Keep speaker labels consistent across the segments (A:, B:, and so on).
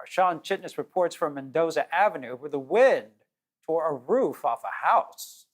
A: Our Sean Chitness reports from Mendoza Avenue, where the wind tore a roof off a house.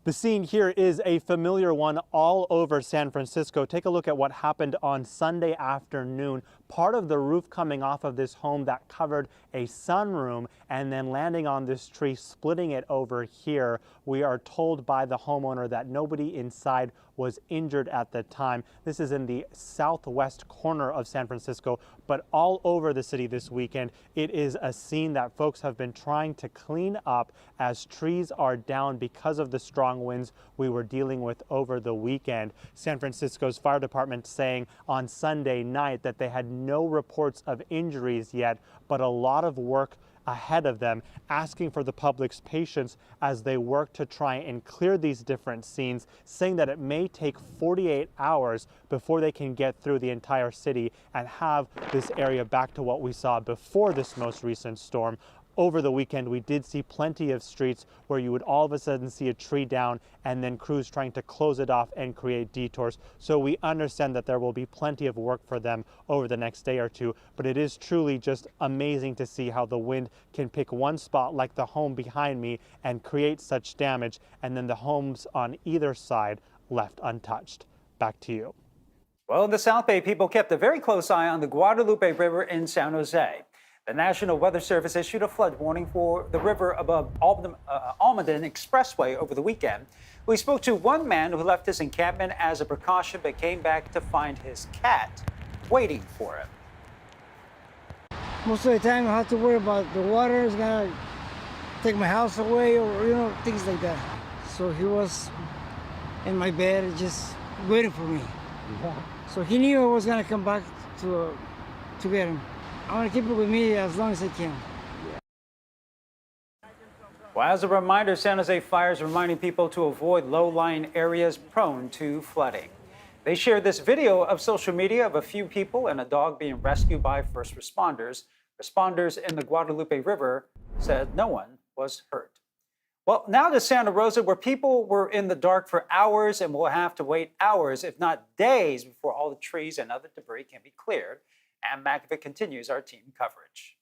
B: The scene here is a familiar one all over San Francisco. Take a look at what happened on Sunday afternoon. Part of the roof coming off of this home that covered a sunroom and then landing on this tree, splitting it over here. We are told by the homeowner that nobody inside was injured at the time. This is in the southwest corner of San Francisco, but all over the city this weekend. It is a scene that folks have been trying to clean up as trees are down because of the strong winds we were dealing with over the weekend. San Francisco's fire department saying on Sunday night that they had no reports of injuries yet, but a lot of work ahead of them, asking for the public's patience as they work to try and clear these different scenes, saying that it may take 48 hours before they can get through the entire city and have this area back to what we saw before this most recent storm. Over the weekend, we did see plenty of streets where you would all of a sudden see a tree down and then crews trying to close it off and create detours. So we understand that there will be plenty of work for them over the next day or two, but it is truly just amazing to see how the wind can pick one spot like the home behind me and create such damage, and then the homes on either side left untouched. Back to you.
A: Well, in the South Bay, people kept a very close eye on the Guadalupe River in San Jose. The National Weather Service issued a flood warning for the river above Almaden Expressway over the weekend. We spoke to one man who left his encampment as a precaution but came back to find his cat waiting for him.
C: Most of the time I have to worry about the water is gonna take my house away or things like that. So he was in my bed just waiting for me. Yeah. So he knew I was gonna come back to get him. I want to keep it with me as long as I can.
A: Well, as a reminder, San Jose Fire is reminding people to avoid low-lying areas prone to flooding. They shared this video of social media of a few people and a dog being rescued by first responders. Responders in the Guadalupe River said no one was hurt. Well, now to Santa Rosa, where people were in the dark for hours and will have to wait hours, if not days, before all the trees and other debris can be cleared. And McAfee continues our team coverage.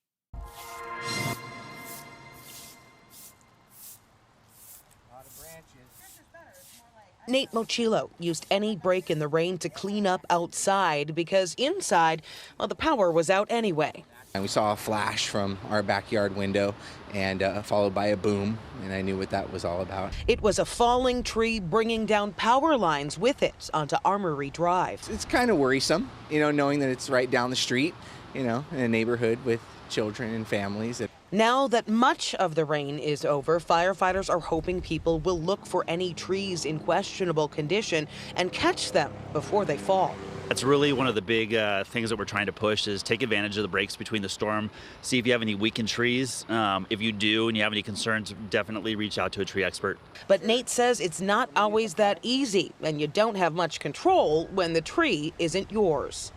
D: Nate Mochillo used any break in the rain to clean up outside because inside, well, the power was out anyway.
E: And we saw a flash from our backyard window and followed by a boom, and I knew what that was all about.
D: It was a falling tree bringing down power lines with it onto Armory Drive.
E: It's kind of worrisome, knowing that it's right down the street, in a neighborhood with children and families.
D: Now that much of the rain is over, firefighters are hoping people will look for any trees in questionable condition and catch them before they fall.
F: That's really one of the big things that we're trying to push is take advantage of the breaks between the storm. See if you have any weakened trees. If you do and you have any concerns, definitely reach out to a tree expert.
D: But Nate says it's not always that easy, and you don't have much control when the tree isn't yours.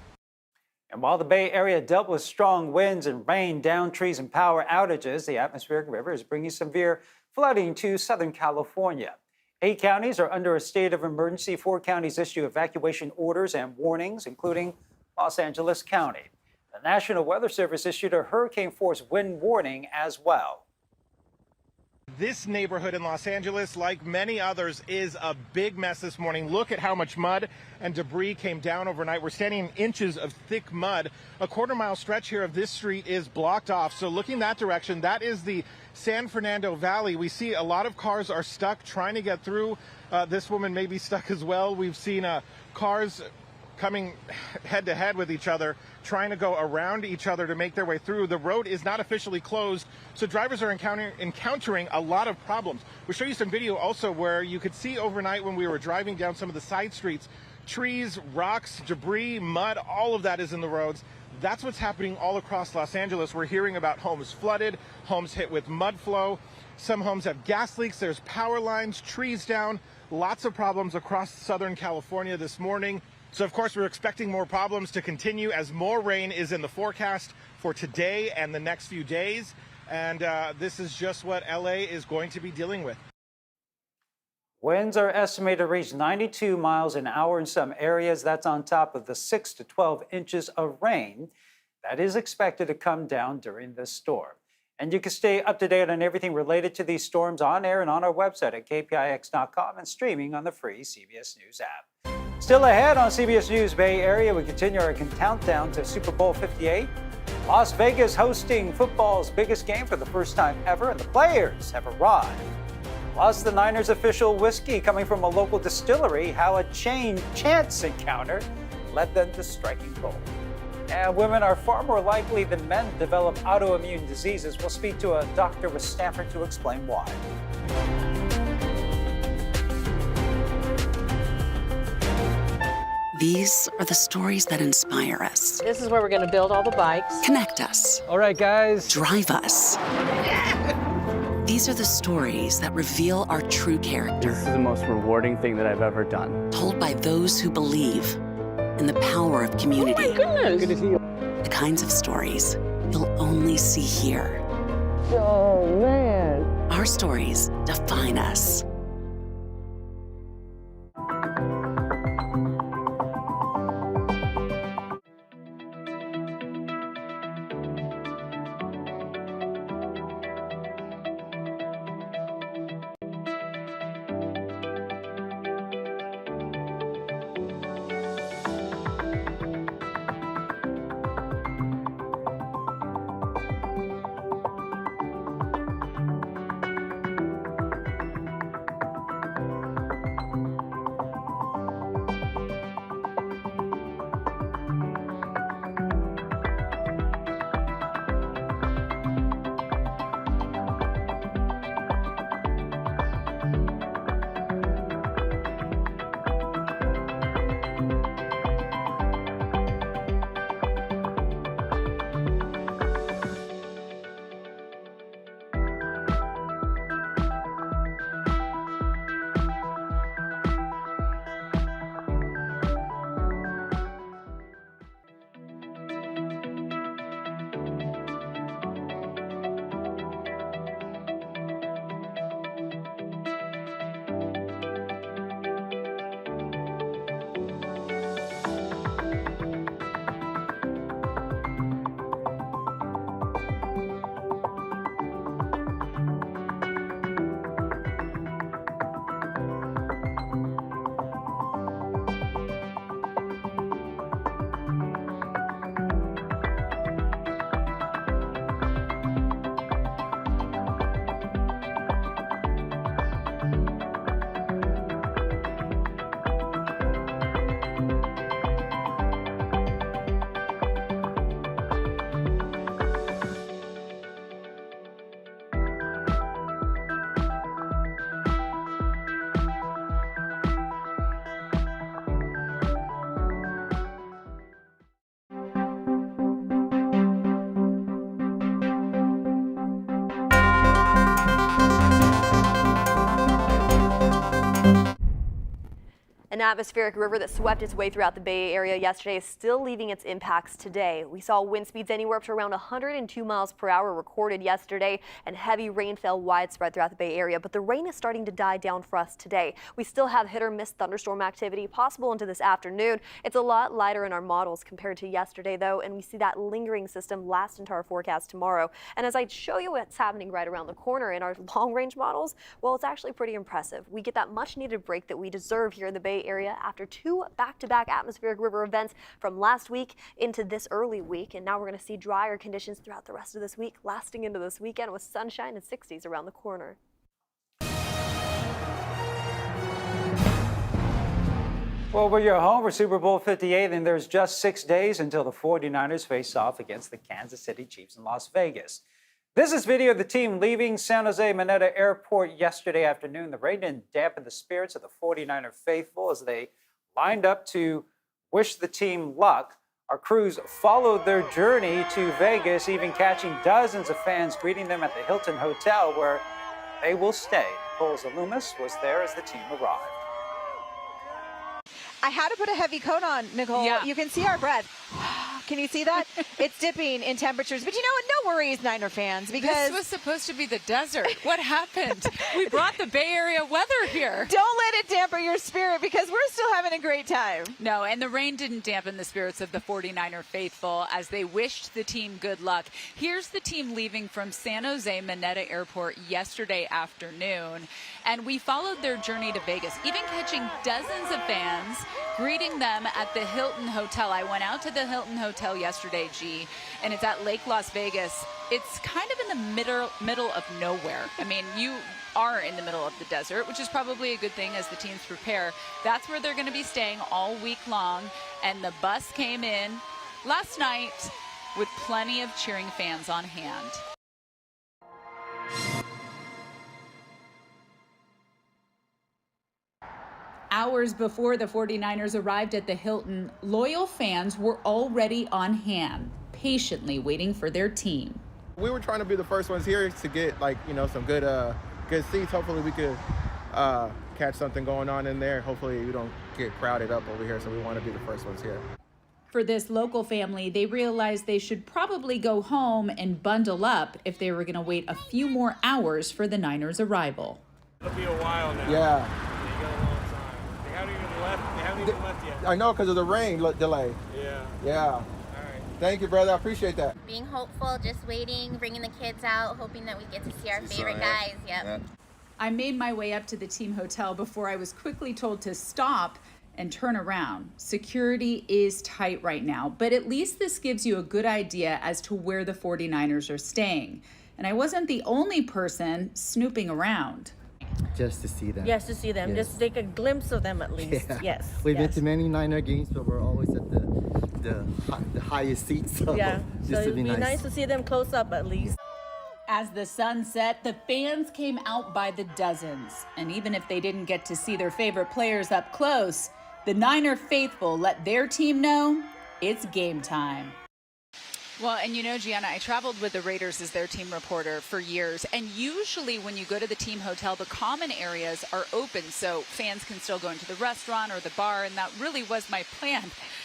A: And while the Bay Area dealt with strong winds and rain, downed trees, and power outages, the atmospheric river is bringing severe flooding to Southern California. 8 counties are under a state of emergency. 4 counties issue evacuation orders and warnings, including Los Angeles County. The National Weather Service issued a hurricane-force wind warning as well.
G: This neighborhood in Los Angeles, like many others, is a big mess this morning. Look at how much mud and debris came down overnight. We're standing in inches of thick mud. A quarter-mile stretch here of this street is blocked off. So looking that direction, that is the San Fernando Valley. We see a lot of cars are stuck trying to get through. This woman may be stuck as well. We've seen cars coming head to head with each other, trying to go around each other to make their way through. The road is not officially closed, so drivers are encountering a lot of problems. We'll show you some video also where you could see overnight when we were driving down some of the side streets, trees, rocks, debris, mud, all of that is in the roads. That's what's happening all across Los Angeles. We're hearing about homes flooded, homes hit with mud flow. Some homes have gas leaks, there's power lines, trees down, lots of problems across Southern California this morning. So, of course, we're expecting more problems to continue as more rain is in the forecast for today and the next few days. And this is just what LA is going to be dealing with.
A: Winds are estimated to reach 92 miles an hour in some areas. That's on top of the 6 to 12 inches of rain that is expected to come down during this storm. And you can stay up to date on everything related to these storms on air and on our website at kpix.com and streaming on the free CBS News app. Still ahead on CBS News Bay Area, we continue our countdown to Super Bowl 58. Las Vegas hosting football's biggest game for the first time ever, and the players have arrived. Plus, the Niners official whiskey coming from a local distillery, how a chance encounter led them to striking gold. And women are far more likely than men to develop autoimmune diseases. We'll speak to a doctor with Stanford to explain why.
H: These are the stories that inspire us,
I: This is where we're going to build all the bikes.
H: connect us,
J: All right, guys.
H: drive us. These are the stories that reveal our true character,
J: This is the most rewarding thing that I've ever done.
H: told by those who believe in the power of community.
I: Oh my goodness.
J: Good to see you.
H: The kinds of stories you'll only see here.
I: Oh, man.
H: Our stories define us.
K: An atmospheric river that swept its way throughout the Bay Area yesterday is still leaving its impacts today. We saw wind speeds anywhere up to around 102 miles per hour recorded yesterday, and heavy rain fell widespread throughout the Bay Area, but the rain is starting to die down for us today. We still have hit or miss thunderstorm activity possible into this afternoon. It's a lot lighter in our models compared to yesterday, though, and we see that lingering system last into our forecast tomorrow. And as I show you what's happening right around the corner in our long-range models, well, it's actually pretty impressive. We get that much-needed break that we deserve here in the Bay Area after two back-to-back atmospheric river events from last week into this early week. And now we're going to see drier conditions throughout the rest of this week, lasting into this weekend with sunshine and 60s around the corner.
A: Well, we're your home for Super Bowl 58, and there's just 6 days until the 49ers face off against the Kansas City Chiefs in Las Vegas. This is video of the team leaving San Jose Mineta Airport yesterday afternoon. The rain didn't dampen the spirits of the 49er faithful as they lined up to wish the team luck. Our crews followed their journey to Vegas, even catching dozens of fans greeting them at the Hilton Hotel, where they will stay. Nicole Zalumis was there as the team arrived.
L: I had to put a heavy coat on, Nicole.
I: Yeah.
L: You can see our breath. Can you see that? It's dipping in temperatures. But you know what? No worries, Niner fans, because
M: this was supposed to be the desert. What happened? We brought the Bay Area weather here.
L: Don't let it dampen your spirit, because we're still having a great time.
M: No, and the rain didn't dampen the spirits of the 49er faithful as they wished the team good luck. Here's the team leaving from San Jose Mineta Airport yesterday afternoon, and we followed their journey to Vegas, even catching dozens of fans, greeting them at the Hilton Hotel. I went out to the Hilton Hotel yesterday, G, and it's at Lake Las Vegas. It's kind of in the middle of nowhere. I mean, you are in the middle of the desert, which is probably a good thing as the teams prepare. That's where they're going to be staying all week long, and the bus came in last night with plenty of cheering fans on hand. Hours before the 49ers arrived at the Hilton, loyal fans were already on hand, patiently waiting for their team.
G: We were trying to be the first ones here to get, like, you know, some good seats. Hopefully we could catch something going on in there. Hopefully we don't get crowded up over here, so we want to be the first ones here.
M: For this local family, they realized they should probably go home and bundle up if they were going to wait a few more hours for the Niners' arrival.
N: It'll be a while now.
G: Yeah.
N: They got a long time. They haven't even left yet.
G: I know, because of the rain delay.
N: Yeah.
G: Yeah.
N: All right.
G: Thank you, brother. I appreciate that.
O: Being hopeful, just waiting, bringing the kids out, hoping that we get to see our favorite guys. Yep.
M: I made my way up to the team hotel before I was quickly told to stop and turn around. Security is tight right now, but at least this gives you a good idea as to where the 49ers are staying. And I wasn't the only person snooping around.
P: Just to see them.
Q: Yes, to see them.
P: Yes.
Q: Just take a glimpse of them at least.
P: Yeah.
Q: Yes.
P: We've been to many Niner games, but we're always at the highest seats. So
Q: yeah.
P: just
Q: So
P: to
Q: it'd
P: be
Q: be nice to see them close up at least.
M: As the sun set, the fans came out by the dozens. And even if they didn't get to see their favorite players up close, the Niner faithful let their team know it's game time. Well, and you know, Gianna, I traveled with the Raiders as their team reporter for years. And usually when you go to the team hotel, the common areas are open so fans can still go into the restaurant or the bar. And that really was my plan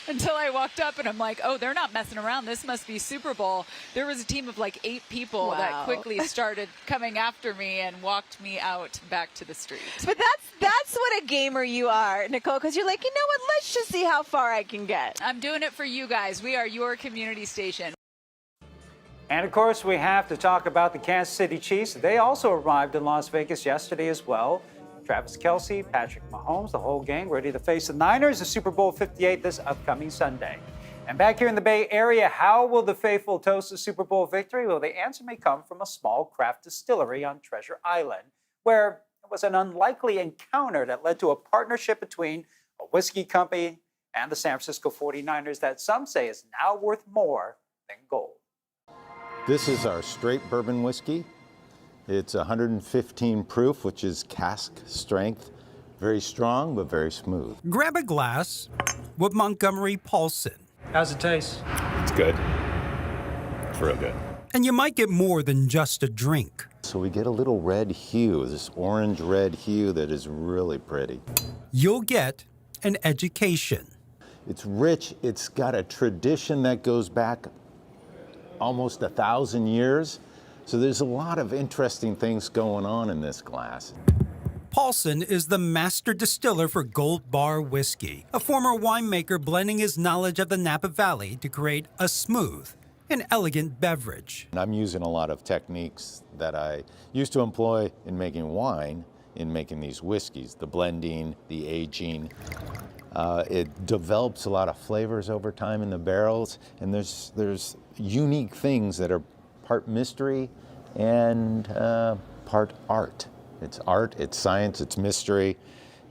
M: until I walked up and I'm like, oh, they're not messing around. This must be Super Bowl. There was a team of like 8 people that quickly started coming after me and walked me out back to the street.
L: But that's what a gamer you are, Nicole, because you're like, you know what, let's just see how far I can get.
M: I'm doing it for you guys. We are your community station.
A: And of course, we have to talk about the Kansas City Chiefs. They also arrived in Las Vegas yesterday as well. Travis Kelce, Patrick Mahomes, the whole gang ready to face the Niners at Super Bowl 58 this upcoming Sunday. And back here in the Bay Area, how will the faithful toast a Super Bowl victory? Well, the answer may come from a small craft distillery on Treasure Island, where it was an unlikely encounter that led to a partnership between a whiskey company and the San Francisco 49ers that some say is now worth more than gold.
R: This is our straight bourbon whiskey. It's 115 proof, which is cask strength. Very strong, but very smooth.
S: Grab a glass with Montgomery Paulson.
A: How's it taste?
R: It's good. It's real good.
S: And you might get more than just a drink.
R: So we get a little red hue, this orange-red hue that is really pretty.
S: You'll get an education.
R: It's rich. It's got a tradition that goes back almost 1,000 years. So there's a lot of interesting things going on in this glass.
S: Paulson is the master distiller for Gold Bar whiskey, a former winemaker blending his knowledge of the Napa Valley to create a smooth and elegant beverage.
R: And I'm using a lot of techniques that I used to employ in making wine, in making these whiskeys, the blending, the aging. It develops a lot of flavors over time in the barrels, and there's unique things that are part mystery and part art. It's art, it's science, it's mystery.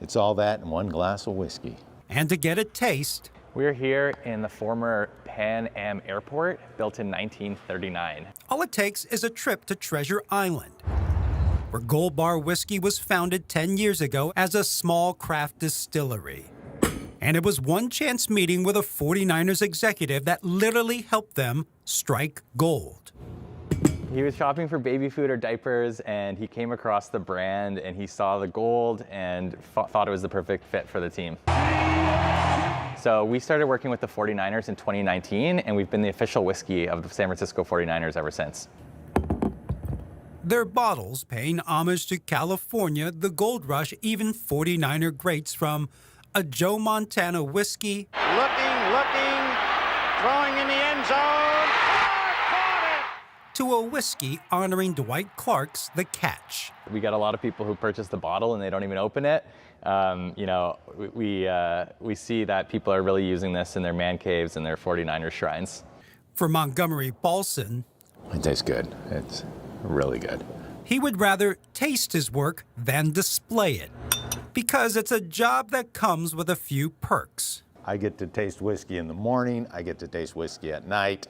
R: It's all that in one glass of whiskey.
S: And to get a taste,
J: we're here in the former Pan Am Airport, built in 1939.
S: All it takes is a trip to Treasure Island, where Gold Bar Whiskey was founded 10 years ago as a small craft distillery. And it was one chance meeting with a 49ers executive that literally helped them strike gold.
J: He was shopping for baby food or diapers, and he came across the brand, and he saw the gold and thought it was the perfect fit for the team. So we started working with the 49ers in 2019, and we've been the official whiskey of the San Francisco 49ers ever since.
S: Their bottles paying homage to California, the Gold Rush, even 49er greats from a Joe Montana whiskey.
A: Looking, throwing in the end zone.
S: To a whiskey honoring Dwight Clark's The Catch.
J: We got a lot of people who purchase the bottle and they don't even open it. You know, we see that people are really using this in their man caves and their 49er shrines.
S: For Montgomery Paulson,
R: it tastes good. It's really good.
S: He would rather taste his work than display it, because it's a job that comes with a few perks.
R: I get to taste whiskey in the morning. I get to taste whiskey at night.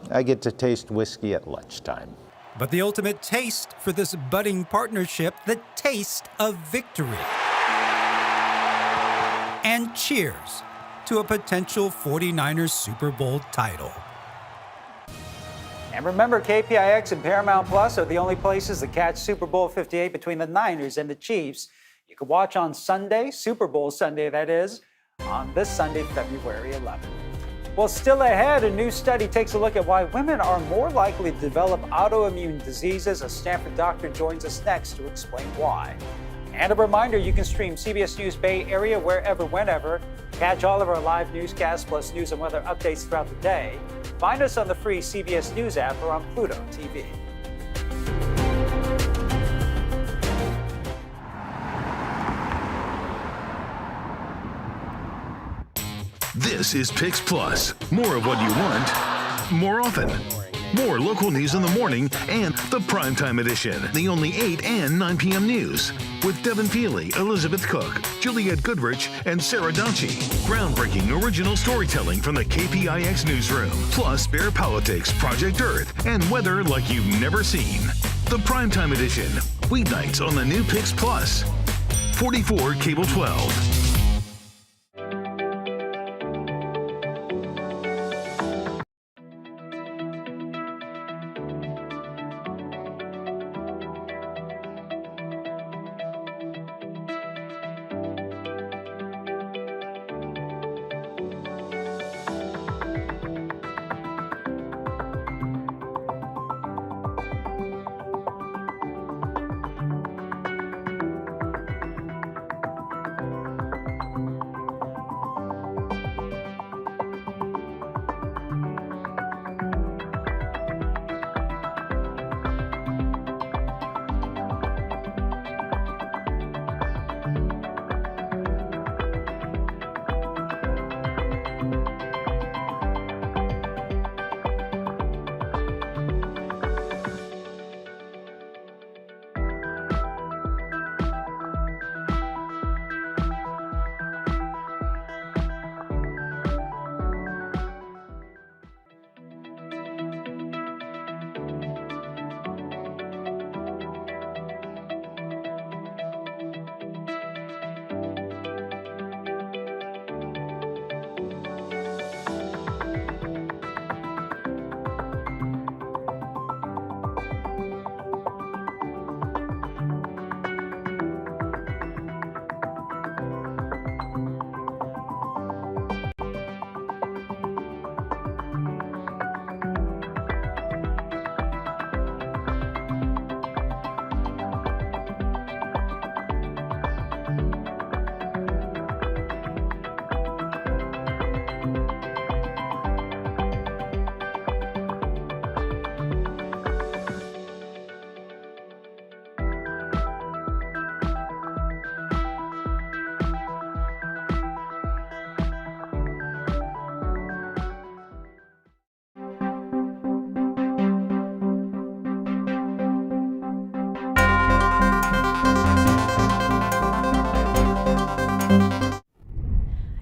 R: I get to taste whiskey at lunchtime.
S: But the ultimate taste for this budding partnership, the taste of victory. And cheers to a potential 49ers Super Bowl title.
A: And remember, KPIX and Paramount Plus are the only places to catch Super Bowl 58 between the Niners and the Chiefs. You can watch on Sunday, Super Bowl Sunday that is, on this Sunday, February 11th. Well, still ahead, a new study takes a look at why women are more likely to develop autoimmune diseases. A Stanford doctor joins us next to explain why. And a reminder, you can stream CBS News Bay Area wherever, whenever. Catch all of our live newscasts plus news and weather updates throughout the day. Find us on the free CBS News app or on Pluto TV.
T: This is Pix Plus. More of what you want, more often. More local news in the morning and the primetime edition. The only 8 and 9 p.m. news. With Devin Feely, Elizabeth Cook, Juliette Goodrich, and Sarah Donchi. Groundbreaking original storytelling from the KPIX newsroom. Plus Bear Politics, Project Earth, and weather like you've never seen. The primetime edition. Weeknights on the new Pix Plus. 44 Cable 12.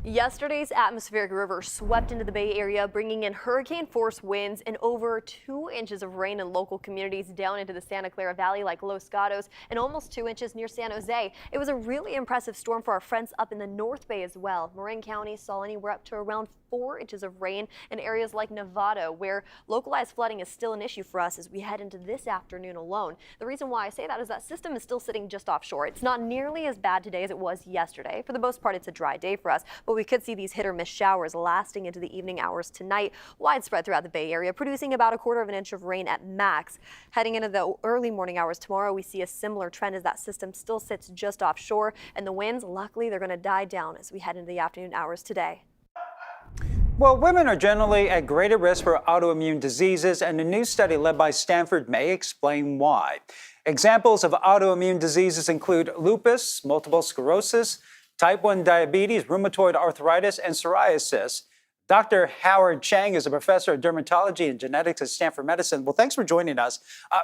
K: Yesterday's atmospheric river swept into the Bay Area, bringing in hurricane-force winds and over 2 inches of rain in local communities down into the Santa Clara Valley like Los Gatos and almost 2 inches near San Jose. It was a really impressive storm for our friends up in the North Bay as well. Marin County saw anywhere up to around 4 inches of rain in areas like Nevada, where localized flooding is still an issue for us as we head into this afternoon alone. The reason why I say that is that system is still sitting just offshore. It's not nearly as bad today as it was yesterday. For the most part, it's a dry day for us, but we could see these hit or miss showers lasting into the evening hours tonight, widespread throughout the Bay Area, producing about a quarter of an inch of rain at max. Heading into the early morning hours tomorrow, we see a similar trend as that system still sits just offshore, and the winds, luckily, they're going to die down as we head into the afternoon hours today.
A: Well, women are generally at greater risk for autoimmune diseases, and a new study led by Stanford may explain why. Examples of autoimmune diseases include lupus, multiple sclerosis, type 1 diabetes, rheumatoid arthritis, and psoriasis. Dr. Howard Chang is a professor of dermatology and genetics at Stanford Medicine. Well, thanks for joining us.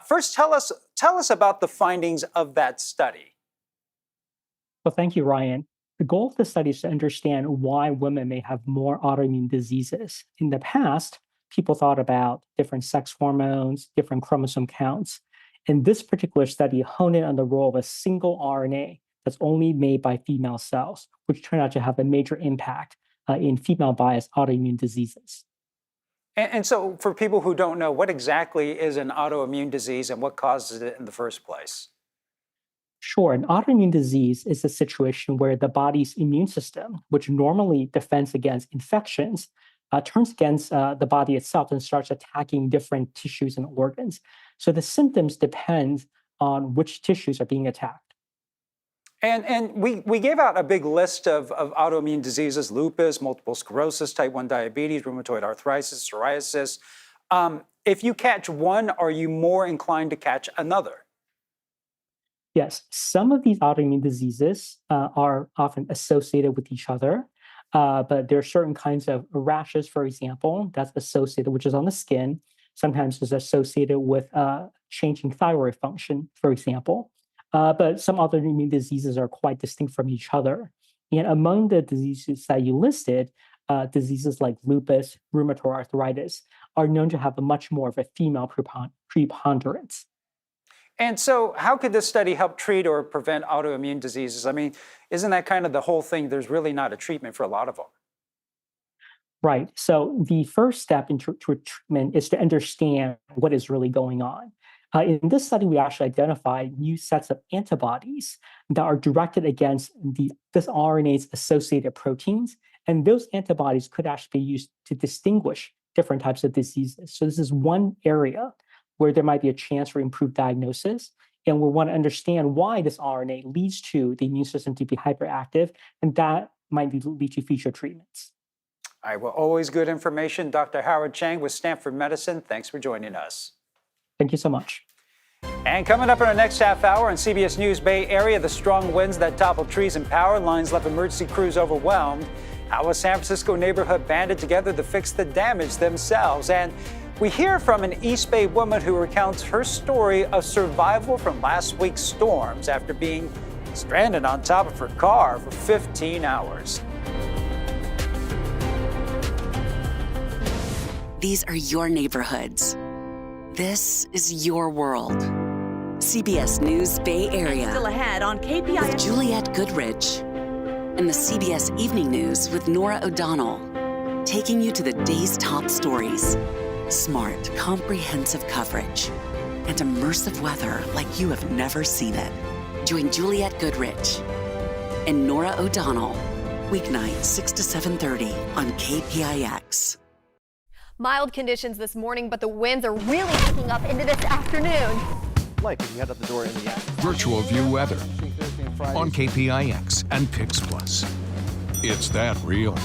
A: First, tell us about the findings of that study.
U: Well, thank you, Ryan. The goal of the study is to understand why women may have more autoimmune diseases. In the past, people thought about different sex hormones, different chromosome counts. And this particular study honed in on the role of a single RNA that's only made by female cells, which turned out to have a major impact in female-biased autoimmune diseases.
A: And so for people who don't know, what exactly is an autoimmune disease and what causes it in the first place?
U: Sure, an autoimmune disease is a situation where the body's immune system, which normally defends against infections, turns against the body itself and starts attacking different tissues and organs. So the symptoms depend on which tissues are being attacked.
A: And we gave out a big list of autoimmune diseases: lupus, multiple sclerosis, type 1 diabetes, rheumatoid arthritis, psoriasis. If you catch one, are you more inclined to catch another?
U: Yes, some of these autoimmune diseases are often associated with each other, but there are certain kinds of rashes, for example, that's associated, which is on the skin. Sometimes is associated with changing thyroid function, for example. But some autoimmune diseases are quite distinct from each other. And among the diseases that you listed, diseases like lupus, rheumatoid arthritis are known to have a much more of a female preponderance.
A: And so how could this study help treat or prevent autoimmune diseases? I mean, isn't that kind of the whole thing? There's really not a treatment for a lot of them.
U: Right. So the first step in treatment is to understand what is really going on. In this study, we actually identified new sets of antibodies that are directed against this RNA's associated proteins. And those antibodies could actually be used to distinguish different types of diseases. So this is one area where there might be a chance for improved diagnosis. And we want to understand why this RNA leads to the immune system to be hyperactive, and that might lead to future treatments.
A: All right, well, always good information. Dr. Howard Chang with Stanford Medicine, thanks for joining us.
U: Thank you so much.
A: And coming up in our next half hour on CBS News Bay Area, the strong winds that toppled trees and power lines left emergency crews overwhelmed. How a San Francisco neighborhood banded together to fix the damage themselves. And we hear from an East Bay woman who recounts her story of survival from last week's storms after being stranded on top of her car for 15 hours.
H: These are your neighborhoods. This is your world. CBS News Bay Area.
L: Still ahead on KPI.
H: With Juliette Goodrich. And the CBS Evening News with Nora O'Donnell. Taking you to the day's top stories. Smart, comprehensive coverage. And immersive weather like you have never seen it. Join Juliette Goodrich and Nora O'Donnell. Weeknight, 6 to 7:30 on KPIX.
K: Mild conditions this morning, but the winds are really picking up into this afternoon.
V: Like when you head out the door in the afternoon.
W: Virtual view weather on KPIX and Pix Plus. It's that real.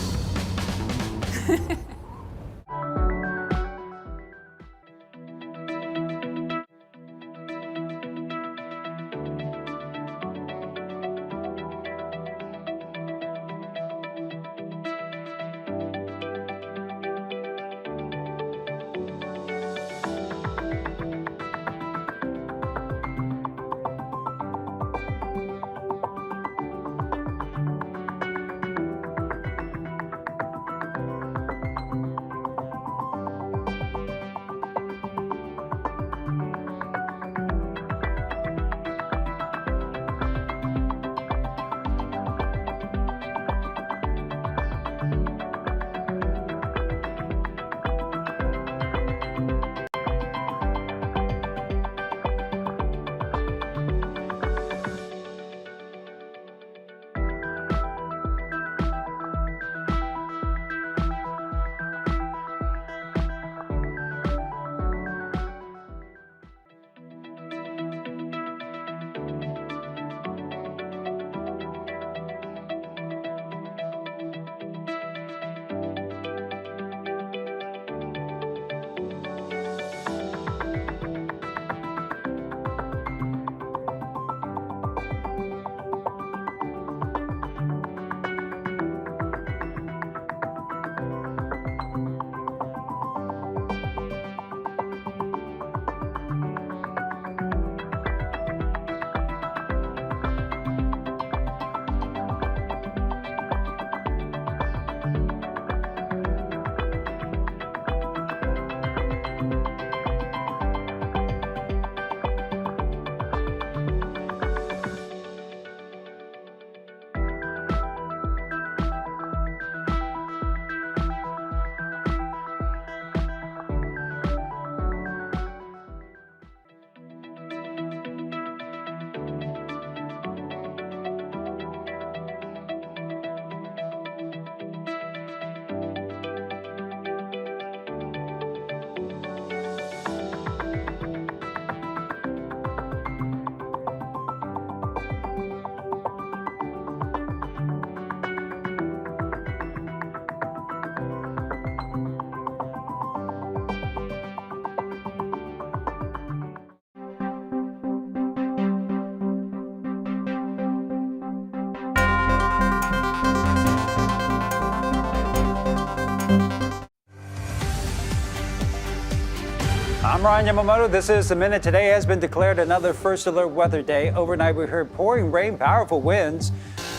A: I'm Ryan Yamamoto. This is The Minute. Today has been declared another first alert weather day. Overnight, we heard pouring rain, powerful winds.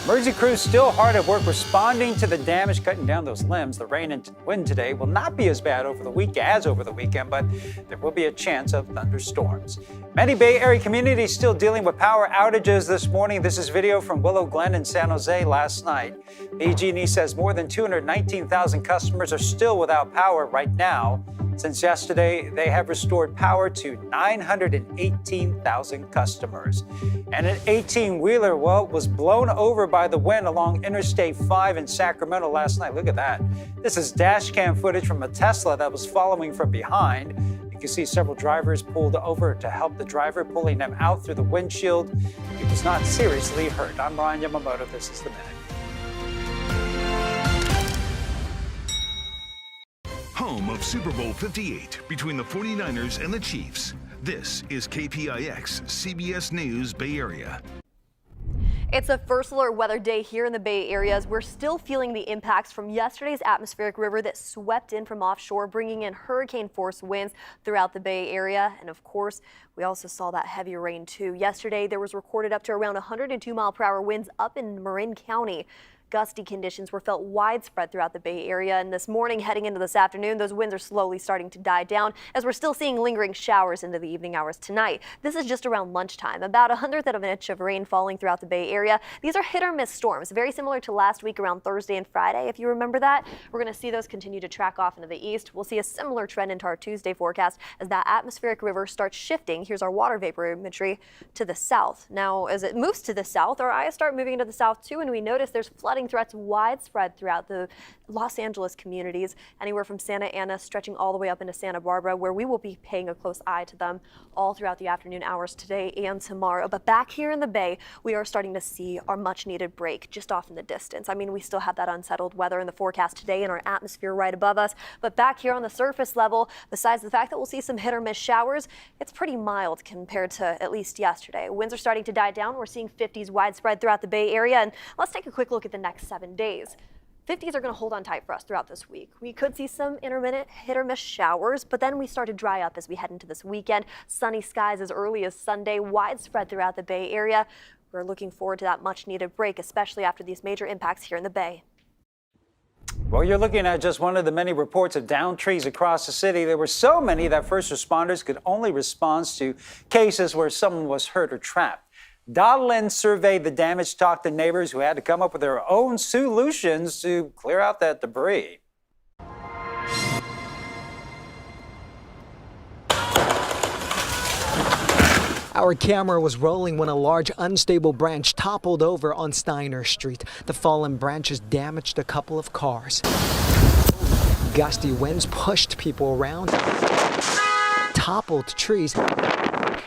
A: Emergency crews still hard at work responding to the damage, cutting down those limbs. The rain and wind today will not be as bad over the weekend, but there will be a chance of thunderstorms. Many Bay Area communities still dealing with power outages this morning. This is video from Willow Glen in San Jose last night. PG&E says more than 219,000 customers are still without power right now. Since yesterday, they have restored power to 918,000 customers. And an 18-wheeler, was blown over by the wind along Interstate 5 in Sacramento last night. Look at that. This is dash cam footage from a Tesla that was following from behind. You can see several drivers pulled over to help the driver, pulling them out through the windshield. He was not seriously hurt. I'm Ryan Yamamoto. This is The Minute.
T: Home of Super Bowl 58 between the 49ers and the Chiefs. This is KPIX CBS News Bay Area.
K: It's a first alert weather day here in the Bay Area as we're still feeling the impacts from yesterday's atmospheric river that swept in from offshore, bringing in hurricane force winds throughout the Bay Area. And of course, we also saw that heavy rain too. Yesterday, there was recorded up to around 102 mile-per-hour winds up in Marin County. Gusty conditions were felt widespread throughout the Bay Area, and this morning heading into this afternoon, those winds are slowly starting to die down as we're still seeing lingering showers into the evening hours tonight. This is just around lunchtime, about 1/100 of an inch of rain falling throughout the Bay Area. These are hit or miss storms, very similar to last week around Thursday and Friday. If you remember that, we're going to see those continue to track off into the east. We'll see a similar trend into our Tuesday forecast as that atmospheric river starts shifting. Here's our water vapor imagery to the south. Now, as it moves to the south, our eyes start moving into the south too, and we notice there's flooding threats widespread throughout the Los Angeles communities, anywhere from Santa Ana stretching all the way up into Santa Barbara, where we will be paying a close eye to them all throughout the afternoon hours today and tomorrow. But back here in the Bay, we are starting to see our much needed break just off in the distance. I mean, we still have that unsettled weather in the forecast today and our atmosphere right above us. But back here on the surface level, besides the fact that we'll see some hit or miss showers, it's pretty mild compared to at least yesterday. Winds are starting to die down. We're seeing 50s widespread throughout the Bay Area. And let's take a quick look at the next 7 days. 50s are going to hold on tight for us throughout this week. We could see some intermittent hit or miss showers, but then we start to dry up as we head into this weekend. Sunny skies as early as Sunday, widespread throughout the Bay Area. We're looking forward to that much needed break, especially after these major impacts here in the Bay.
A: Well, you're looking at just one of the many reports of downed trees across the city. There were so many that first responders could only respond to cases where someone was hurt or trapped. Dotland surveyed the damage, talked to neighbors who had to come up with their own solutions to clear out that debris.
B: Our camera was rolling when a large unstable branch toppled over on Steiner Street. The fallen branches damaged a couple of cars. Gusty winds pushed people around, toppled trees,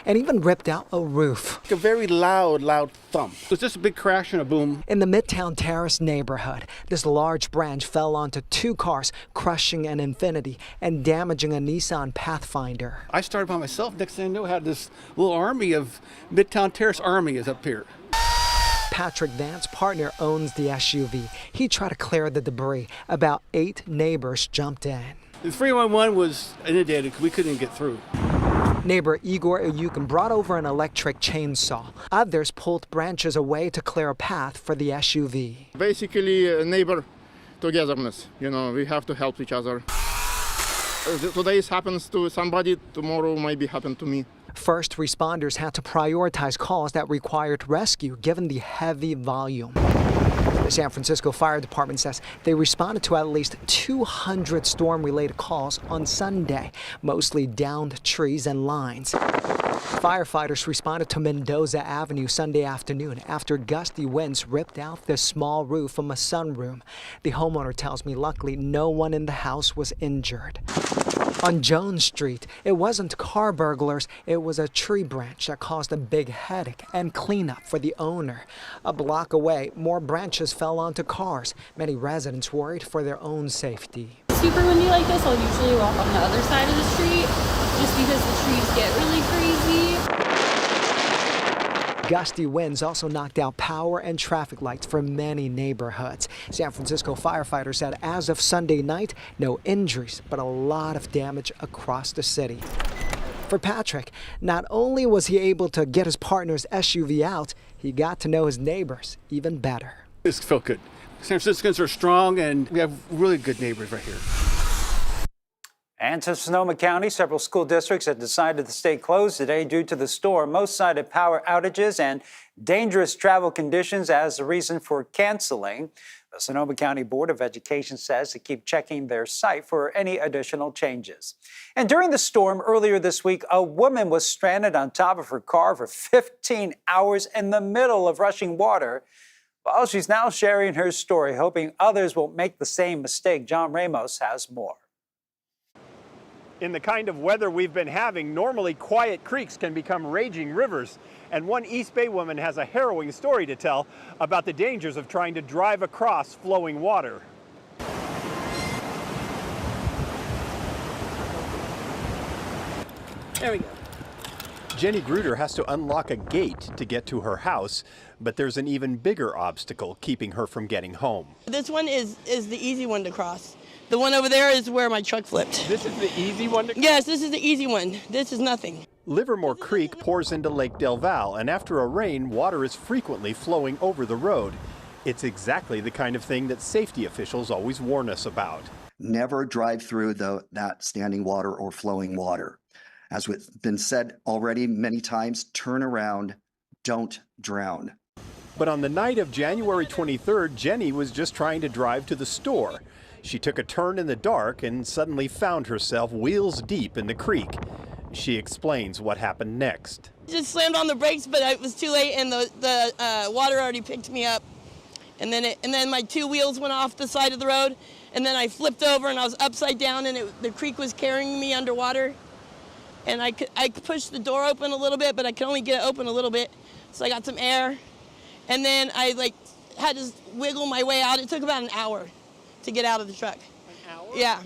B: and even ripped out a roof.
C: A very loud thump. It was just a big crash and a boom.
B: In the Midtown Terrace neighborhood, this large branch fell onto 2 cars, crushing an Infiniti and damaging a Nissan Pathfinder.
C: I started by myself. Next thing I know, I had this little army of Midtown Terrace Army is up here.
B: Patrick Vance's partner owns the SUV. He tried to clear the debris. About 8 neighbors jumped in.
C: The 311 was inundated because we couldn't get through.
B: Neighbor Igor Ilyukin brought over an electric chainsaw. Others pulled branches away to clear a path for the SUV.
E: Basically, neighbor togetherness. You know, we have to help each other. Today it happens to somebody, tomorrow maybe happen to me.
B: First responders had to prioritize calls that required rescue given the heavy volume. The San Francisco Fire Department says they responded to at least 200 storm-related calls on Sunday, mostly downed trees and lines. Firefighters responded to Mendoza Avenue Sunday afternoon after gusty winds ripped out the small roof from a sunroom. The homeowner tells me luckily no one in the house was injured. On Jones Street, it wasn't car burglars, it was a tree branch that caused a big headache and cleanup for the owner. A block away, more branches fell onto cars. Many residents worried for their own safety.
X: Super windy like this, I'll usually walk on the other side of the street just because the trees get really crazy.
B: Gusty winds also knocked out power and traffic lights for many neighborhoods. San Francisco firefighters said as of Sunday night, no injuries, but a lot of damage across the city. For Patrick, not only was he able to get his partner's SUV out, he got to know his neighbors even better.
C: This felt good. San Franciscans are strong, and we have really good neighbors right here.
A: And to Sonoma County, several school districts have decided to stay closed today due to the storm. Most cited power outages and dangerous travel conditions as the reason for canceling. The Sonoma County Board of Education says to keep checking their site for any additional changes. And during the storm earlier this week, a woman was stranded on top of her car for 15 hours in the middle of rushing water. Well, she's now sharing her story, hoping others won't make the same mistake. John Ramos has more.
D: In the kind of weather we've been having, normally quiet creeks can become raging rivers. And one East Bay woman has a harrowing story to tell about the dangers of trying to drive across flowing water.
Q: There we go.
D: Jenny Gruder has to unlock a gate to get to her house, but there's an even bigger obstacle keeping her from getting home.
Q: This one is the easy one to cross. The one over there is where my truck flipped.
D: This is the easy one to cross?
Q: Yes, this is the easy one. This is nothing.
D: Livermore Creek pours into Lake Del Valle, and after a rain, water is frequently flowing over the road. It's exactly the kind of thing that safety officials always warn us about.
F: Never drive through that standing water or flowing water. As it's been said already many times, turn around, don't drown.
D: But on the night of January 23rd, Jenny was just trying to drive to the store. She took a turn in the dark and suddenly found herself wheels deep in the creek. She explains what happened next.
Q: Just slammed on the brakes, but it was too late, and the water already picked me up. And then my two wheels went off the side of the road, and then I flipped over and I was upside down, and the creek was carrying me underwater. And I pushed the door open a little bit, but I could only get it open a little bit, so I got some air. And then I had to wiggle my way out. It took about an hour to get out of the truck. An hour? Yeah.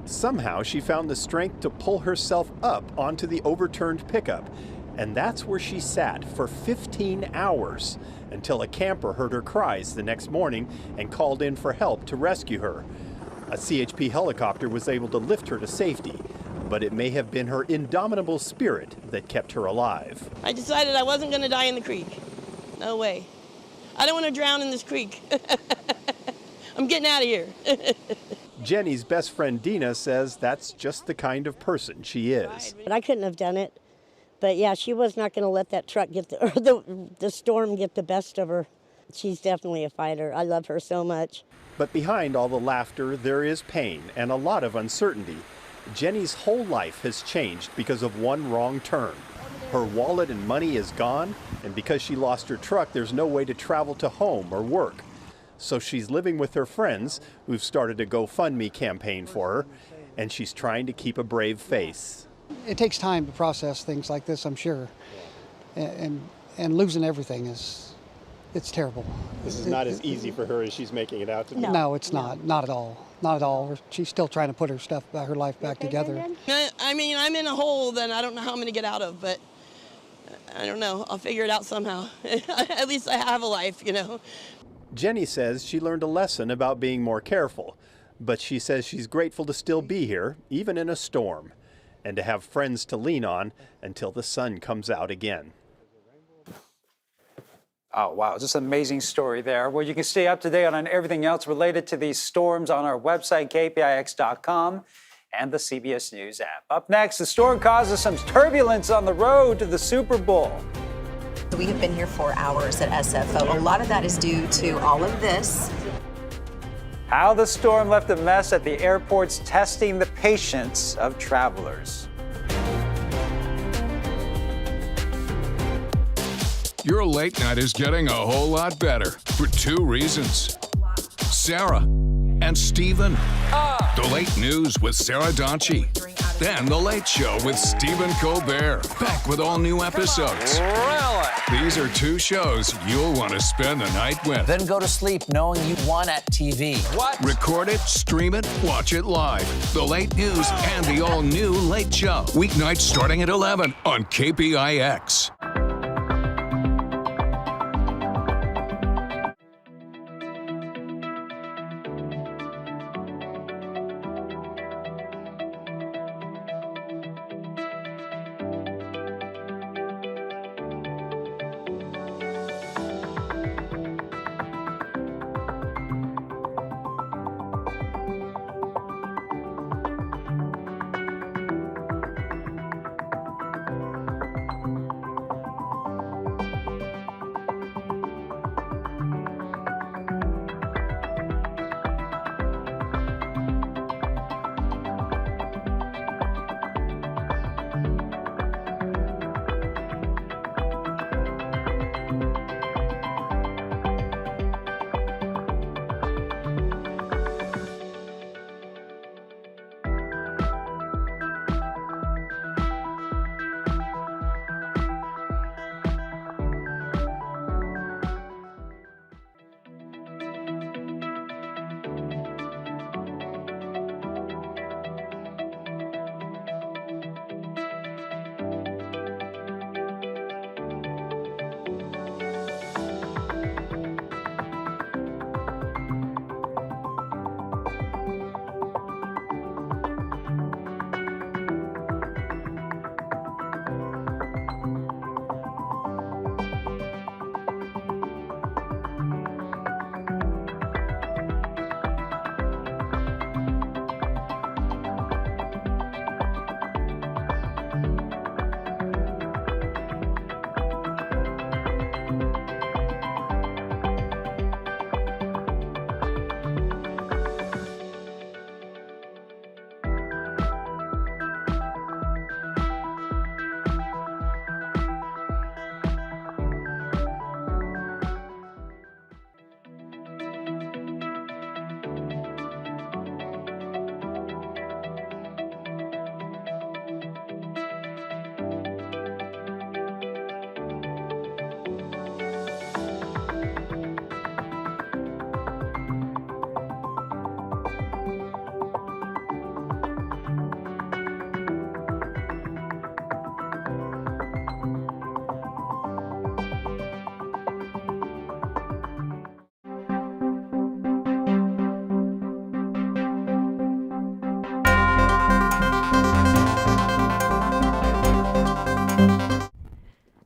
D: Somehow she found the strength to pull herself up onto the overturned pickup, and that's where she sat for 15 hours until a camper heard her cries the next morning and called in for help to rescue her. A CHP helicopter was able to lift her to safety, but it may have been her indomitable spirit that kept her alive.
Q: I decided I wasn't going to die in the creek. No way. I don't want to drown in this creek. I'm getting out of here.
D: Jenny's best friend Dina says that's just the kind of person she is.
I: But I couldn't have done it. But yeah, she was not going to let that truck get the storm get the best of her. She's definitely a fighter. I love her so much.
D: But behind all the laughter, there is pain and a lot of uncertainty. Jenny's whole life has changed because of one wrong turn. Her wallet and money is gone, and because she lost her truck, there's no way to travel to home or work. So she's living with her friends, who've started a GoFundMe campaign for her, and she's trying to keep a brave face.
N: It takes time to process things like this, I'm sure. And losing everything it's terrible.
D: This is not as easy for her as she's making it out to be.
N: No, it's not. Not at all. Not at all. She's still trying to put her life back together.
Q: I mean, I'm in a hole that I don't know how I'm going to get out of, but I don't know. I'll figure it out somehow. At least I have a life, you know.
D: Jenny says she learned a lesson about being more careful, but she says she's grateful to still be here, even in a storm, and to have friends to lean on until the sun comes out again.
A: Oh, wow, just an amazing story there. Well, you can stay up to date on everything else related to these storms on our website, kpix.com, and the CBS News app. Up next, the storm causes some turbulence on the road to the Super Bowl.
Y: We have been here for hours at SFO. A lot of that is due to all of this.
A: How the storm left a mess at the airports, testing the patience of travelers.
W: Your late night is getting a whole lot better for two reasons. Sarah and Stephen. The Late News with Sarah Donchie. Then The Late Show with Stephen Colbert. Back with all new episodes.
Z: Really?
W: These are two shows you'll want to spend the night with.
Z: Then go to sleep knowing you won at TV. What?
W: Record it, stream it, watch it live. The Late News and the all-new Late Show. Weeknights starting at 11 on KPIX.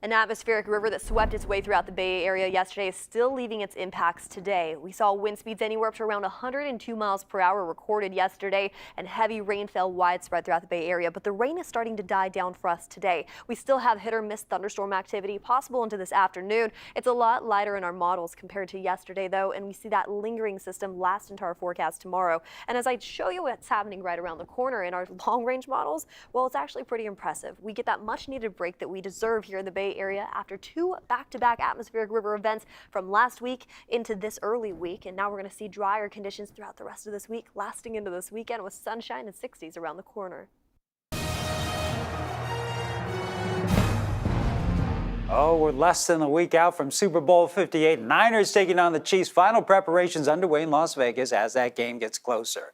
K: An atmospheric river that swept its way throughout the Bay Area yesterday is still leaving its impacts today. We saw wind speeds anywhere up to around 102 miles per hour recorded yesterday, and heavy rain fell widespread throughout the Bay Area. But the rain is starting to die down for us today. We still have hit or miss thunderstorm activity possible into this afternoon. It's a lot lighter in our models compared to yesterday, though, and we see that lingering system last into our forecast tomorrow. And as I show you what's happening right around the corner in our long-range models, well, it's actually pretty impressive. We get that much-needed break that we deserve here in the Bay Area after two back-to-back atmospheric river events from last week into this early week. And now we're going to see drier conditions throughout the rest of this week, lasting into this weekend with sunshine and 60s around the corner.
A: Oh, we're less than a week out from Super Bowl 58. Niners taking on the Chiefs. Final preparations underway in Las Vegas as that game gets closer.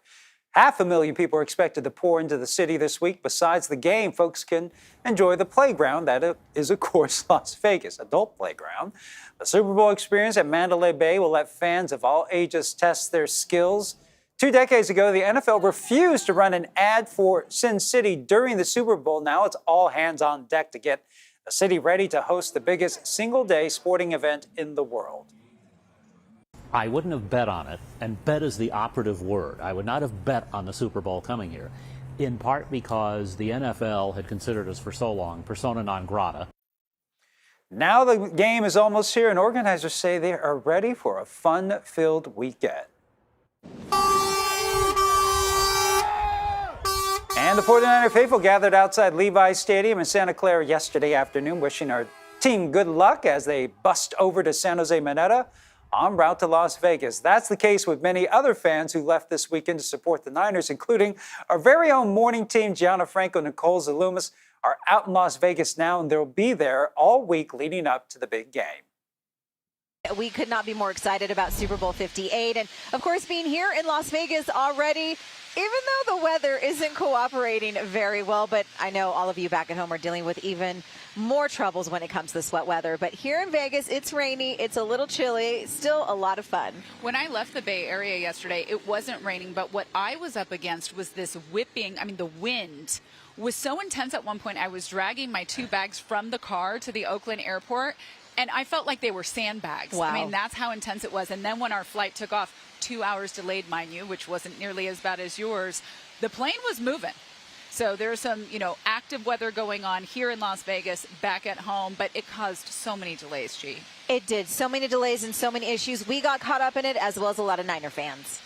A: 500,000 people are expected to pour into the city this week. Besides the game, folks can enjoy the playground that is, of course, Las Vegas, adult playground. The Super Bowl experience at Mandalay Bay will let fans of all ages test their skills. 2 decades ago, the NFL refused to run an ad for Sin City during the Super Bowl. Now it's all hands on deck to get the city ready to host the biggest single-day sporting event in the world.
G: I wouldn't have bet on it, and bet is the operative word. I would not have bet on the Super Bowl coming here, in part because the NFL had considered us for so long persona non grata.
A: Now the game is almost here, and organizers say they are ready for a fun-filled weekend. And the 49er faithful gathered outside Levi's Stadium in Santa Clara yesterday afternoon, wishing our team good luck as they bust over to San Jose Mineta en route to Las Vegas. That's the case with many other fans who left this weekend to support the Niners, including our very own morning team, Gianna Franco and Nicole Zalumis, are out in Las Vegas now, and they'll be there all week leading up to the big game.
L: We could not be more excited about Super Bowl 58. And, of course, being here in Las Vegas already, even though the weather isn't cooperating very well, but I know all of you back at home are dealing with even more troubles when it comes to the sweat weather. But here in Vegas, it's rainy, it's a little chilly, still a lot of fun.
J: When I left the Bay Area yesterday, it wasn't raining, but what I was up against was this whipping, the wind was so intense at one point. I was dragging my 2 bags from the car to the Oakland airport, and I felt like they were sandbags.
L: Wow.
J: That's how intense it was. And then when our flight took off, 2 hours delayed, mind you, which wasn't nearly as bad as yours, the plane was moving. So there's some, active weather going on here in Las Vegas, back at home, but it caused so many delays, G.
L: It did. So many delays and so many issues. We got caught up in it, as well as a lot of Niner fans.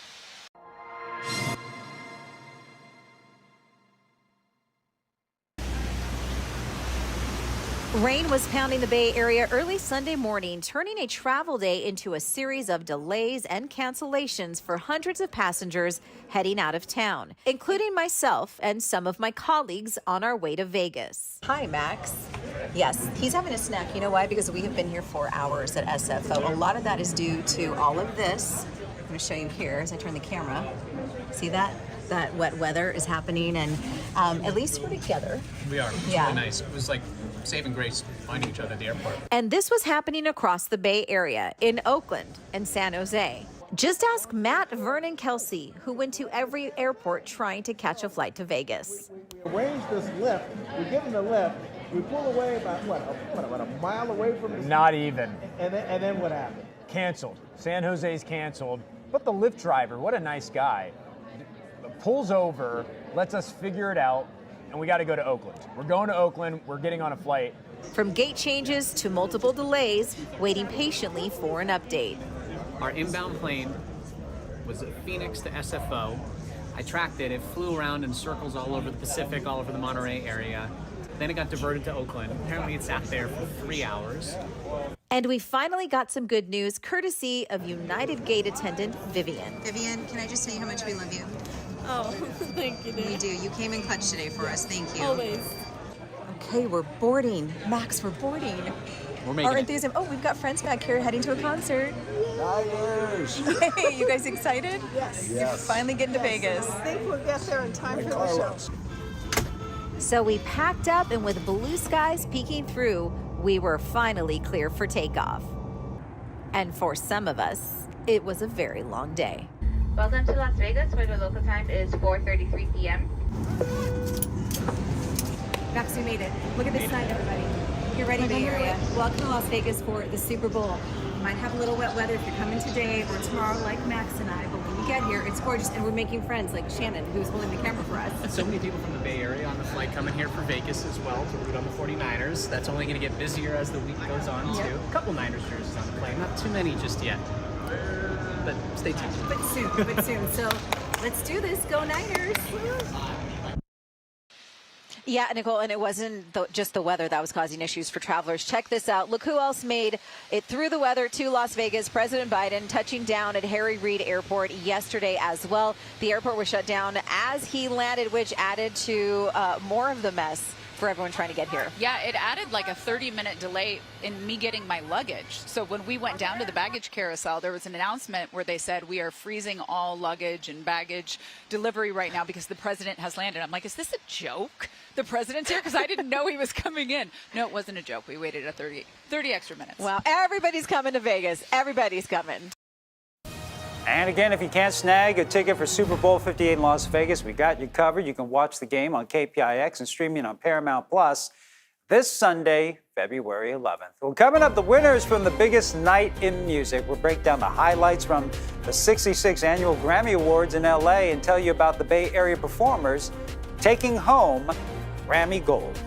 L: Rain was pounding the Bay Area early Sunday morning, turning a travel day into a series of delays and cancellations for hundreds of passengers heading out of town, including myself and some of my colleagues on our way to Vegas.
Y: Hi, Max. Yes, he's having a snack. You know why? Because we have been here for hours at SFO. A lot of that is due to all of this. I'm going to show you here as I turn the camera. See that? That wet weather is happening, and at least we're together.
M: We are. It's really nice. It was like saving grace finding each other at the airport.
L: And this was happening across the Bay Area, in Oakland and San Jose. Just ask Matt Vernon Kelsey, who went to every airport trying to catch a flight to Vegas.
O: Arrange this lift. We give them the lift. We pull away about about a mile away from the
P: Not even.
O: And then what happened?
P: Canceled. San Jose's canceled. But the Lyft driver, what a nice guy, pulls over, lets us figure it out, and we got to go to Oakland. We're going to Oakland. We're getting on a flight.
L: From gate changes to multiple delays, waiting patiently for an update.
M: Our inbound plane was Phoenix to SFO. I tracked it. It flew around in circles all over the Pacific, all over the Monterey area. Then it got diverted to Oakland. Apparently it sat there for 3 hours.
L: And we finally got some good news, courtesy of United Gate attendant Vivian.
Y: Vivian, can I just tell you how much we love you?
X: Oh, thank you,
Y: We do. You came in clutch today for us. Thank you.
X: Always.
Y: Okay, we're boarding. Max, we're boarding.
M: We're making
Y: Our
M: it.
Y: enthusiasm. Oh, we've got friends back here heading to a concert.
O: Niners!
Y: Hey, you guys excited?
O: Yes.
Y: You're finally getting to Vegas.
O: I think we'll get there in time for the show.
L: So we packed up, and with blue skies peeking through, we were finally clear for takeoff. And for some of us, it was a very long day.
R: Welcome to Las Vegas, where the local time is 4:33 p.m.
Y: Max, we made it. Look at this sign, everybody. Get ready, Bay Area. Welcome to Las Vegas for the Super Bowl. You might have a little wet weather if you're coming today or tomorrow like Max and I, but when you get here, it's gorgeous, and we're making friends like Shannon, who's holding the camera for us.
M: And so many people from the Bay Area on the flight coming here for Vegas as well to root on the 49ers. That's only going to get busier as the week goes on, too. A couple Niners jerseys on the plane, not too many just yet, but stay tuned.
Y: But soon. So let's do this. Go Niners.
L: Yeah, Nicole, and it wasn't just the weather that was causing issues for travelers. Check this out. Look who else made it through the weather to Las Vegas. President Biden touching down at Harry Reid Airport yesterday as well. The airport was shut down as he landed, which added to more of the mess for everyone trying to get here.
J: Yeah, it added like a 30-minute delay in me getting my luggage. So when we went down to the baggage carousel, there was an announcement where they said we are freezing all luggage and baggage delivery right now because the president has landed. I'm like, is this a joke? The president's here? Because I didn't know he was coming in. No, it wasn't a joke. We waited a 30 extra minutes.
L: Wow, everybody's coming to Vegas. Everybody's coming.
A: And again, if you can't snag a ticket for Super Bowl 58 in Las Vegas, we got you covered. You can watch the game on KPIX and streaming on Paramount Plus this Sunday, February 11th. Well, coming up, the winners from the biggest night in music. We'll break down the highlights from the 66th annual Grammy Awards in LA and tell you about the Bay Area performers taking home Grammy Gold.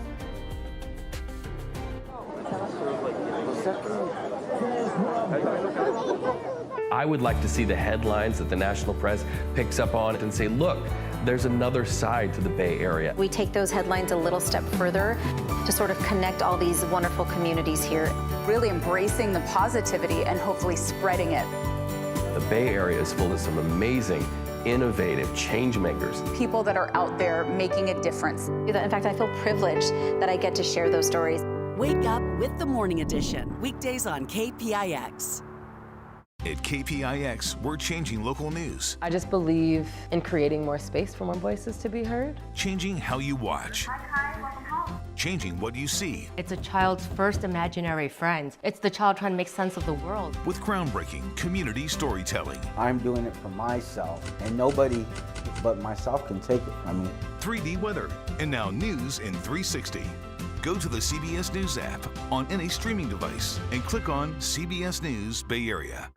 E: I would like to see the headlines that the national press picks up on and say, look, there's another side to the Bay Area.
H: We take those headlines a little step further to sort of connect all these wonderful communities here.
J: Really embracing the positivity and hopefully spreading it.
E: The Bay Area is full of some amazing, innovative change makers.
J: People that are out there making a difference.
H: In fact, I feel privileged that I get to share those stories.
S: Wake up with the Morning Edition, weekdays on KPIX.
W: At KPIX, we're changing local news,
T: I just believe in creating more space for more voices to be heard.
W: changing how you watch, changing what you see.
T: It's a child's first imaginary friend. It's the child trying to make sense of the world.
W: With groundbreaking community storytelling.
U: I'm doing it for myself, and nobody but myself can take it from me.
W: 3D weather, and now news in 360. Go to the CBS News app on any streaming device and click on CBS News Bay Area.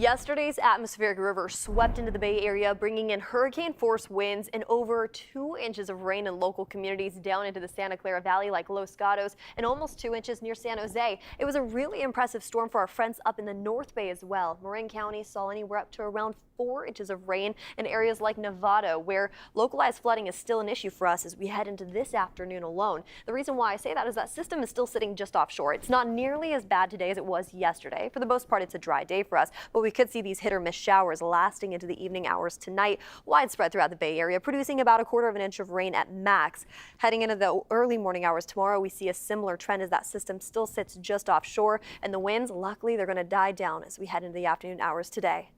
K: Yesterday's atmospheric river swept into the Bay Area, bringing in hurricane-force winds and over 2 inches of rain in local communities down into the Santa Clara Valley like Los Gatos and almost 2 inches near San Jose. It was a really impressive storm for our friends up in the North Bay as well. Marin County saw anywhere up to around 4 inches of rain in areas like Nevada, where localized flooding is still an issue for us as we head into this afternoon alone. The reason why I say that is that system is still sitting just offshore. It's not nearly as bad today as it was yesterday. For the most part, it's a dry day for us, but we could see these hit or miss showers lasting into the evening hours tonight, widespread throughout the Bay Area, producing about 1/4 inch of rain at max. Heading into the early morning hours tomorrow, we see a similar trend as that system still sits just offshore, and the winds, luckily, they're going to die down as we head into the afternoon hours today.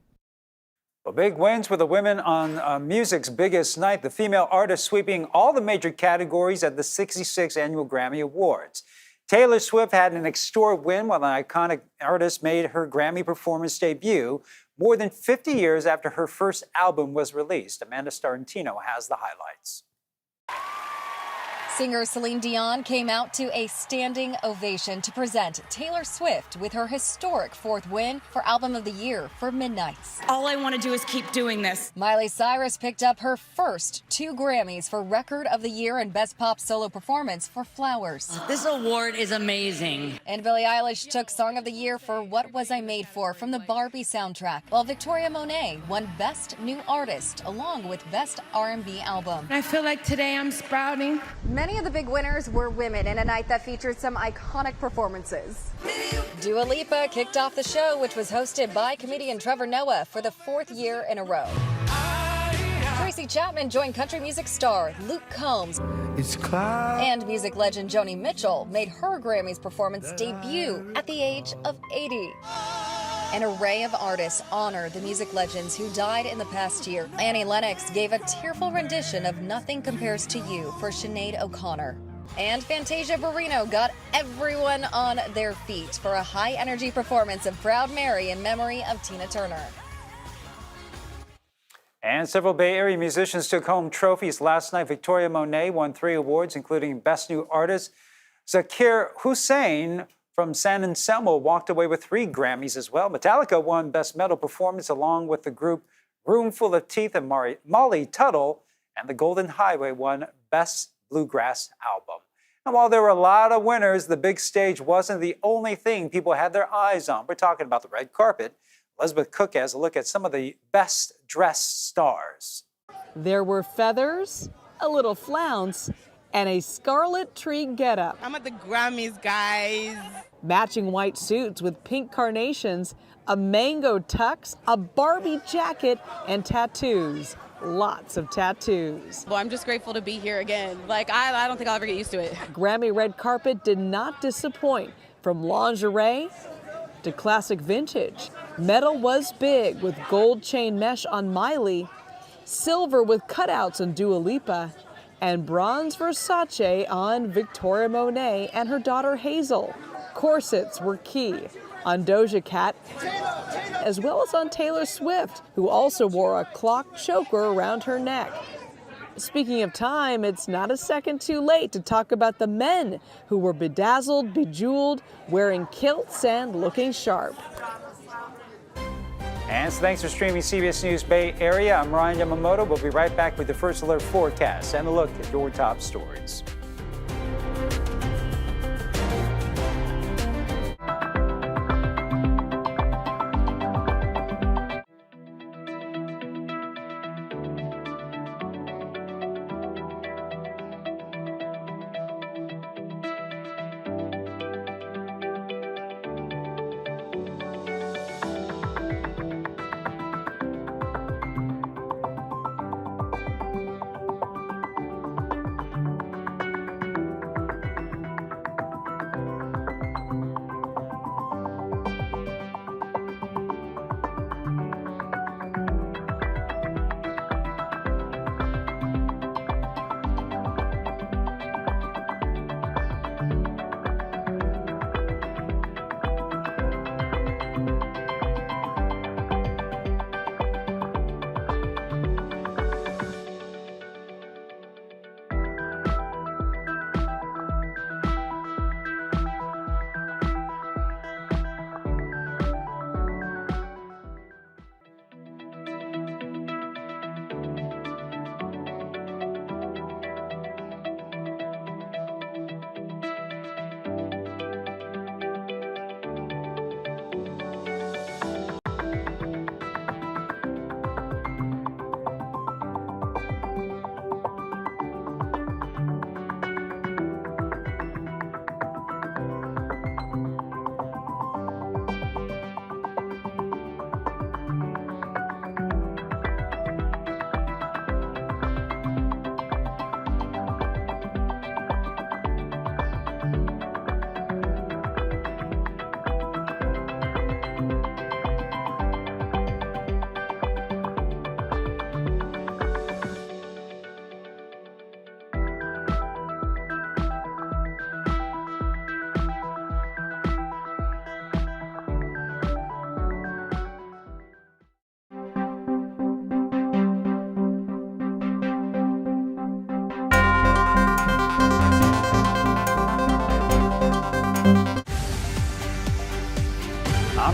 A: Well, big wins for the women on music's biggest night. The female artist sweeping all the major categories at the 66th Annual Grammy Awards. Taylor Swift had an historic win while an iconic artist made her Grammy performance debut more than 50 years after her first album was released. Amanda Starantino has the highlights.
B: Singer Celine Dion came out to a standing ovation to present Taylor Swift with her historic 4th win for Album of the Year for Midnights.
C: All I want to do is keep doing this.
B: Miley Cyrus picked up her first 2 Grammys for Record of the Year and Best Pop Solo Performance for Flowers.
C: This award is amazing.
B: And Billie Eilish took Song of the Year for What Was I Made For from the Barbie soundtrack, while Victoria Monet won Best New Artist along with Best R&B Album.
C: I feel like today I'm sprouting.
B: Many of the big winners were women in a night that featured some iconic performances. Dua Lipa kicked off the show, which was hosted by comedian Trevor Noah for the 4th year in a row. Tracy Chapman joined country music star Luke Combs. And music legend Joni Mitchell made her Grammys performance debut at the age of 80. An array of artists honor the music legends who died in the past year. Annie Lennox gave a tearful rendition of Nothing Compares to You for Sinead O'Connor. And Fantasia Barrino got everyone on their feet for a high-energy performance of Proud Mary in memory of Tina Turner.
A: And several Bay Area musicians took home trophies last night. Victoria Monet won 3 awards, including Best New Artist. Zakir Hussain from San Anselmo walked away with 3 Grammys as well. Metallica won Best Metal Performance along with the group Room Full of Teeth and Molly Tuttle, and the Golden Highway won Best Bluegrass Album. And while there were a lot of winners, the big stage wasn't the only thing people had their eyes on. We're talking about the red carpet. Elizabeth Cook has a look at some of the best dressed stars.
F: There were feathers, a little flounce, and a scarlet tree getup.
I: I'm at the Grammys, guys.
F: Matching white suits with pink carnations, a mango tux, a Barbie jacket, and tattoos. Lots of tattoos.
I: Well, I'm just grateful to be here again. I don't think I'll ever get used to it.
F: Grammy red carpet did not disappoint. From lingerie to classic vintage. Metal was big with gold chain mesh on Miley, silver with cutouts on Dua Lipa, and bronze Versace on Victoria Monet and her daughter Hazel. Corsets were key on Doja Cat, as well as on Taylor Swift, who also wore a clock choker around her neck. Speaking of time, it's not a second too late to talk about the men who were bedazzled, bejeweled, wearing kilts and looking sharp.
A: And so thanks for streaming CBS News Bay Area. I'm Ryan Yamamoto. We'll be right back with the First Alert forecast and a look at your top stories.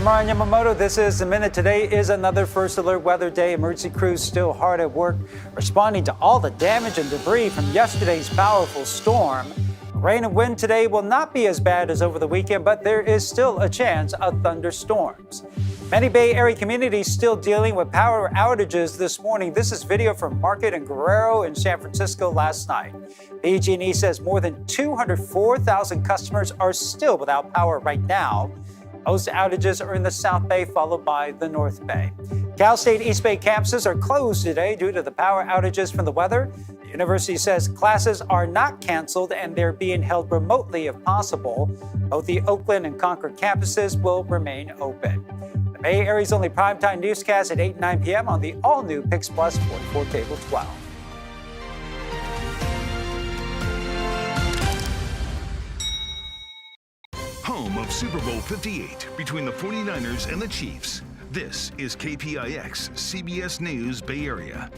A: I'm Ryan Yamamoto. This is The Minute. Today is another First Alert Weather Day. Emergency crews still hard at work responding to all the damage and debris from yesterday's powerful storm. Rain and wind today will not be as bad as over the weekend, but there is still a chance of thunderstorms. Many Bay Area communities still dealing with power outages this morning. This is video from Market and Guerrero in San Francisco last night. PG&E says more than 204,000 customers are still without power right now. Most outages are in the South Bay, followed by the North Bay. Cal State East Bay campuses are closed today due to the power outages from the weather. The university says classes are not canceled and they're being held remotely if possible. Both the Oakland and Concord campuses will remain open. The Bay Area's only primetime newscast at 8 and 9 p.m. on the all-new Pix Plus 44 Cable 12.
D: Home of Super Bowl 58 between the 49ers and the Chiefs. This is KPIX CBS News Bay Area.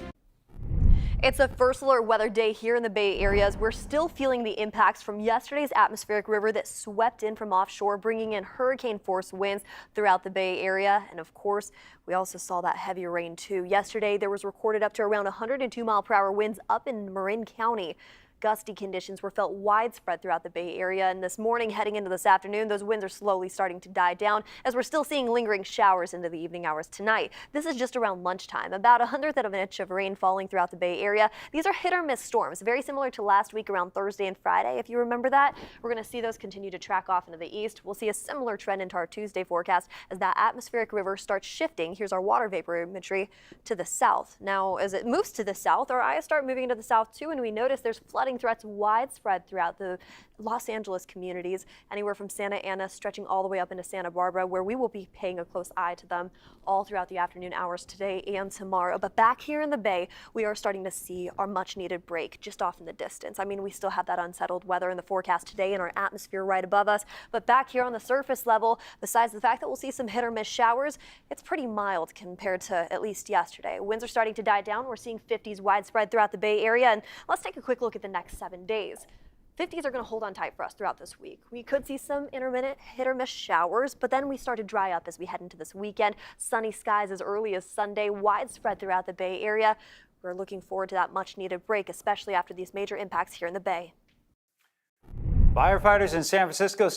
K: It's a First Alert Weather Day here in the Bay Areas. We're still feeling the impacts from yesterday's atmospheric river that swept in from offshore, bringing in hurricane-force winds throughout the Bay Area. And of course, we also saw that heavy rain too. Yesterday, there was recorded up to around 102-mile-per-hour winds up in Marin County. Gusty conditions were felt widespread throughout the Bay Area, and this morning heading into this afternoon, those winds are slowly starting to die down as we're still seeing lingering showers into the evening hours tonight. This is just around lunchtime, about 1/100 of an inch of rain falling throughout the Bay Area. These are hit or miss storms, very similar to last week around Thursday and Friday, if you remember that. We're going to see those continue to track off into the east. We'll see a similar trend into our Tuesday forecast as that atmospheric river starts shifting. Here's our water vapor imagery to the south. Now, as it moves to the south, our eyes start moving into the south too, and we notice there's flooding threats widespread throughout the Los Angeles communities, anywhere from Santa Ana stretching all the way up into Santa Barbara, where we will be paying a close eye to them all throughout the afternoon hours today and tomorrow. But back here in the Bay, we are starting to see our much needed break just off in the distance. I mean, we still have that unsettled weather in the forecast today and our atmosphere right above us. But back here on the surface level, besides the fact that we'll see some hit or miss showers, it's pretty mild compared to at least yesterday. Winds are starting to die down. We're seeing 50s widespread throughout the Bay Area. And let's take a quick look at the next 7 days. 50s are going to hold on tight for us throughout this week. We could see some intermittent hit or miss showers, but then we start to dry up as we head into this weekend. Sunny skies as early as Sunday, widespread throughout the Bay Area. We're looking forward to that much needed break, especially after these major impacts here in the Bay.
A: Firefighters in San Francisco